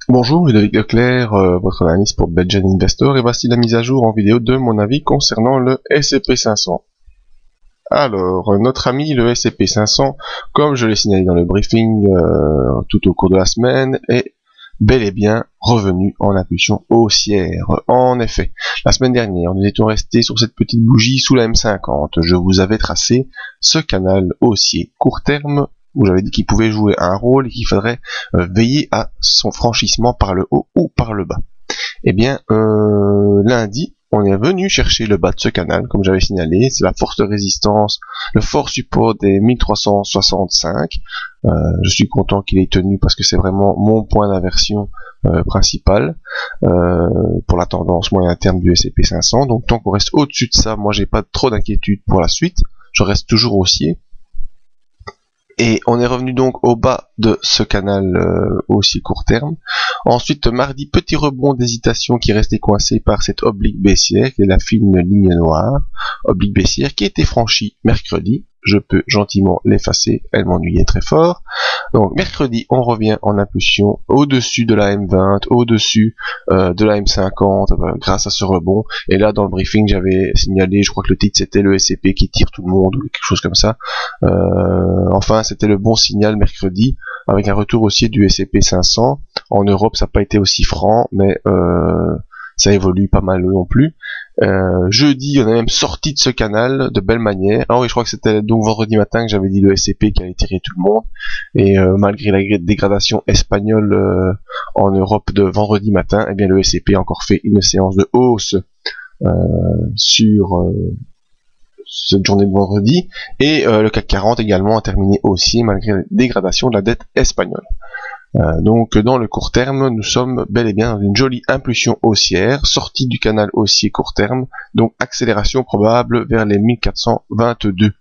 Bonjour, Ludovic Leclerc, votre analyste pour Belgian Investor, et voici la mise à jour en vidéo de mon avis concernant le S&P 500. Alors, notre ami le S&P 500, comme je l'ai signalé dans le briefing tout au cours de la semaine, est bel et bien revenu en impulsion haussière. En effet, la semaine dernière, nous étions restés sur cette petite bougie sous la M50. Je vous avais tracé ce canal haussier court terme où j'avais dit qu'il pouvait jouer un rôle et qu'il faudrait veiller à son franchissement par le haut ou par le bas. Eh bien, lundi, on est venu chercher le bas de ce canal, comme j'avais signalé. C'est la force de résistance, le fort support des 1365. Je suis content qu'il ait tenu parce que c'est vraiment mon point d'inversion principal pour la tendance moyen terme du S&P 500. Donc tant qu'on reste au-dessus de ça, moi j'ai pas trop d'inquiétude pour la suite. Je reste toujours haussier. Et on est revenu donc au bas de ce canal haussier court terme. Ensuite, mardi, petit rebond d'hésitation qui restait coincé par cette oblique baissière, qui est la fine ligne noire, oblique baissière, qui a été franchie mercredi. Je peux gentiment l'effacer, elle m'ennuyait très fort. Donc mercredi, on revient en impulsion au-dessus de la M20, au-dessus de la M50 grâce à ce rebond. Et là, dans le briefing, j'avais signalé, je crois que le titre c'était le S&P qui tire tout le monde ou quelque chose comme ça. Enfin, c'était le bon signal mercredi avec un retour haussier du S&P 500. En Europe, ça n'a pas été aussi franc, mais ça évolue pas mal non plus. Jeudi, on est même sorti de ce canal de belle manière. Ah oui, je crois que c'était donc vendredi matin que j'avais dit le S&P qui allait tirer tout le monde. Et malgré la dégradation espagnole en Europe de vendredi matin, eh bien le S&P a encore fait une séance de hausse sur cette journée de vendredi. Et le CAC 40 également a terminé haussier malgré la dégradation de la dette espagnole. Donc dans le court terme, nous sommes bel et bien dans une jolie impulsion haussière, sortie du canal haussier court terme, donc accélération probable vers les 1422.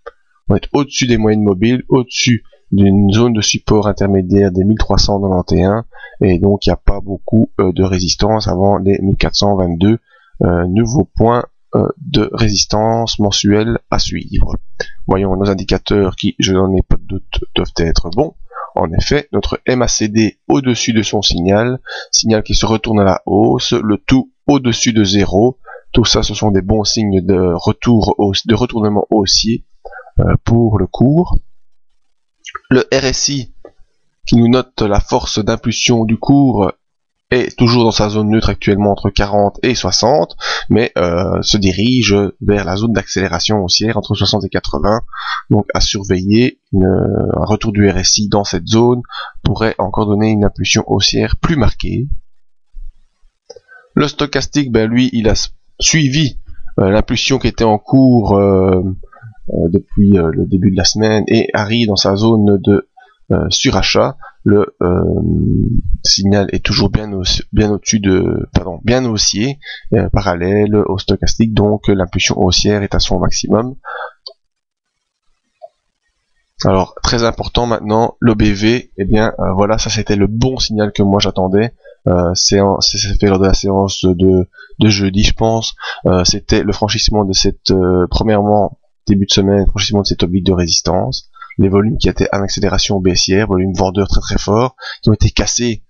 On est au-dessus des moyennes mobiles, au-dessus d'une zone de support intermédiaire des 1391, et donc il n'y a pas beaucoup de résistance avant les 1422, nouveau point de résistance mensuelle à suivre. Voyons nos indicateurs qui, je n'en ai pas de doute, doivent être bons. En effet, notre MACD au-dessus de son signal qui se retourne à la hausse, le tout au-dessus de 0. Tout ça, ce sont des bons signes de retournement haussier pour le cours. Le RSI, qui nous note la force d'impulsion du cours, est toujours dans sa zone neutre actuellement entre 40 et 60, mais se dirige vers la zone d'accélération haussière entre 60 et 80. Donc à surveiller, un retour du RSI dans cette zone pourrait encore donner une impulsion haussière plus marquée. Le stochastique, ben lui, il a suivi l'impulsion qui était en cours depuis le début de la semaine et arrive dans sa zone de surachat. Le signal est toujours bien au-dessus de, bien haussier, parallèle au stochastique, donc l'impulsion haussière est à son maximum. Alors très important maintenant, l'OBV, eh bien voilà, ça c'était le bon signal que moi j'attendais. C'est fait lors de la séance de jeudi, je pense. C'était le franchissement de cette premièrement début de semaine, franchissement de cette oblique de résistance. Les volumes qui étaient en accélération baissière, volumes vendeurs très très forts, qui ont été cassés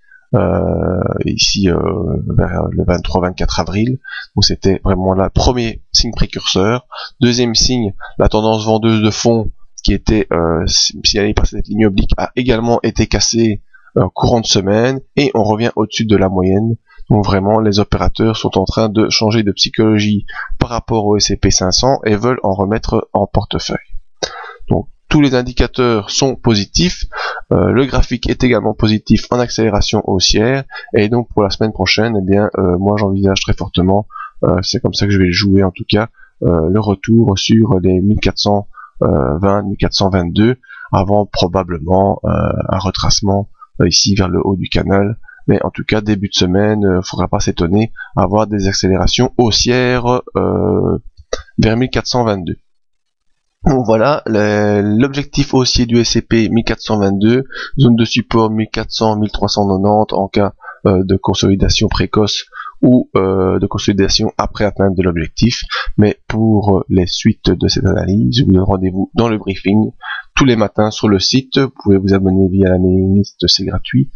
ici vers le 23-24 avril. Donc c'était vraiment le premier signe précurseur. Deuxième signe, la tendance vendeuse de fond qui était signalée par cette ligne oblique a également été cassée courant de semaine et on revient au-dessus de la moyenne. Donc vraiment, les opérateurs sont en train de changer de psychologie par rapport au S&P 500 et veulent en remettre en portefeuille. Donc tous les indicateurs sont positifs, le graphique est également positif en accélération haussière, et donc pour la semaine prochaine, eh bien, moi j'envisage très fortement, c'est comme ça que je vais le jouer en tout cas, le retour sur les 1420, 1422, avant probablement un retracement ici vers le haut du canal, mais en tout cas début de semaine, faudra pas s'étonner à avoir des accélérations haussières vers 1422. Donc voilà, l'objectif haussier du S&P 1422, zone de support 1400-1390 en cas de consolidation précoce ou de consolidation après atteinte de l'objectif. Mais pour les suites de cette analyse, je vous donne rendez-vous dans le briefing tous les matins sur le site. Vous pouvez vous abonner via la mailing list, c'est gratuit.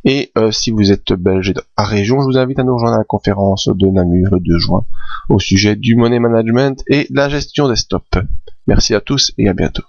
Et si vous êtes belge à région, je vous invite à nous rejoindre à la conférence de Namur le 2 juin au sujet du money management et de la gestion des stocks. Merci à tous et à bientôt.